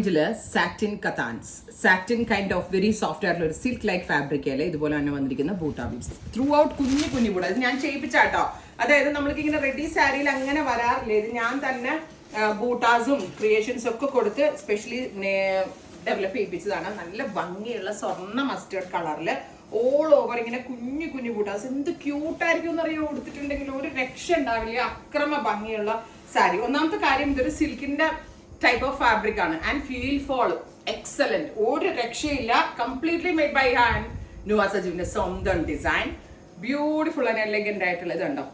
ഇതില് satin cottons, satin kind of very soft ആയിട്ടുള്ള ഒരു സിൽക്ക് ലൈക്ക് ഫാബ്രിക് അല്ലേ ഇതുപോലെ തന്നെ വന്നിരിക്കുന്ന ബൂട്ടാ ബീഡ്സ് ത്രൂ ഔട്ട് കുഞ്ഞു കുഞ്ഞു ബൂട്ട. ഇത് ഞാൻ ചെയ്യിപ്പിച്ചാട്ടോ. അതായത് നമ്മൾക്ക് ഇങ്ങനെ റെഡി സാരിയിൽ അങ്ങനെ വരാറില്ല. ഇത് ഞാൻ തന്നെ ബൂട്ടാസും ക്രിയേഷൻസും ഒക്കെ കൊടുത്ത് സ്പെഷ്യലി ഡെവലപ്പ് ചെയ്യിപ്പിച്ചതാണ്. നല്ല ഭംഗിയുള്ള സ്വർണ്ണ മസ്റ്റേർഡ് കളറിൽ ഓൾ ഓവർ ഇങ്ങനെ കുഞ്ഞു കുഞ്ഞു ബൂട്ടാസ്. എന്ത് ക്യൂട്ടായിരിക്കും എന്നറിയോ കൊടുത്തിട്ടുണ്ടെങ്കിൽ ഒരു രക്ഷ ഉണ്ടാവില്ല. അക്രമ ഭംഗിയുള്ള സാരി. ഒന്നാമത്തെ കാര്യം ഇതൊരു സിൽക്കിന്റെ ടൈപ്പ് ഓഫ് ഫാബ്രിക് ആണ്. ആൻഡ് ഫീൽ ഫോൾ എക്സലന്റ്, ഒരു രക്ഷയില്ല. Completely made by hand. നുവാ സജീവിന്റെ സ്വന്തം ഡിസൈൻ. ബ്യൂട്ടിഫുൾ ആൻഡ് എലഗന്റ് ആയിട്ടുള്ള ഇതുണ്ടോ,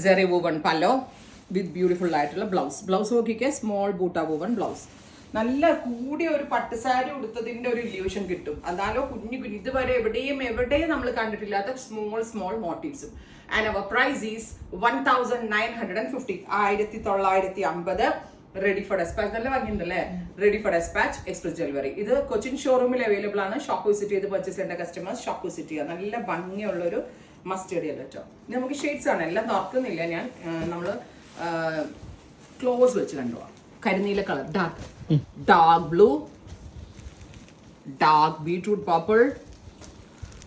സെറി വൂവൺ പല്ലോ വിത്ത് ബ്യൂട്ടിഫുൾ ആയിട്ടുള്ള ബ്ലൗസ് നോക്കിക്കേ, സ്മോൾ ബൂട്ട വൂവൺ ബ്ലൗസ്. നല്ല കൂടിയ ഒരു പട്ടുസാരി ഉടുത്തതിന്റെ ഒരു ഇല്യൂഷൻ കിട്ടും. അതാലോ കുഞ്ഞു കുഞ്ഞു ഇതുവരെ എവിടെയും നമ്മൾ കണ്ടിട്ടില്ലാത്ത സ്മോൾ മോട്ടീവ്സും. And our price is 1950, 1950. Ready for dispatch. നല്ല ഭംഗിയുണ്ടല്ലേ. Ready for dispatch express delivery. ഇത് കൊച്ചിൻ ഷോറൂമിൽ അവൈലബിൾ ആണ്. ഷോപ്പ് വിസിറ്റ് ചെയ്ത് പർച്ചേസ് ചെയ്യേണ്ട കസ്റ്റമേഴ്സ് ഷോപ്പ് വിസിറ്റ് ചെയ്യുക. നല്ല ഭംഗിയുള്ളൊരു മസ്റ്റേർഡ് യെല്ലോ കേട്ടോ. ഇത് നമുക്ക് ഷെയ്ഡ്സ് ആണ്, എല്ലാം തുറക്കുന്നില്ല ഞാൻ. നമ്മൾ ക്ലോസ് വെച്ച് കണ്ടുപോവാം. കരിനീല colour, dark blue, dark beetroot purple,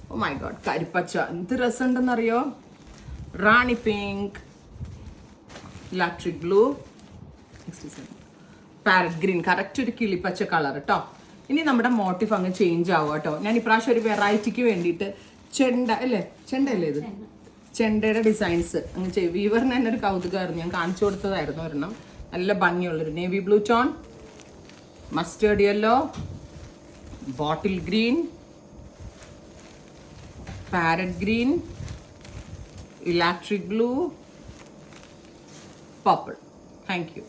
oh my god കരിപ്പച്ച, എന്ത് രസമുണ്ടെന്നറിയോ. Rani pink, electric blue, parrot green, correct ഒരു കിളിപ്പച്ച കളർ കേട്ടോ. ഇനി നമ്മുടെ മോട്ടീഫ് അങ്ങ് ചേഞ്ച് ആവുക കേട്ടോ. ഞാൻ ഇപ്രാവശ്യം ഒരു വെറൈറ്റിക്ക് വേണ്ടിയിട്ട് ചെണ്ടയല്ലേ ഇത്, ചെണ്ടയുടെ ഡിസൈൻസ് അങ്ങ് ചെയ്യും. വീവറിന് തന്നെ ഒരു കൗതുകമായിരുന്നു, ഞാൻ കാണിച്ചു കൊടുത്തതായിരുന്നു ഒരെണ്ണം. നല്ല ഭംഗിയുള്ളൊരു navy blue tone, mustard yellow, bottle green, parrot green, electric blue, purple. Thank you.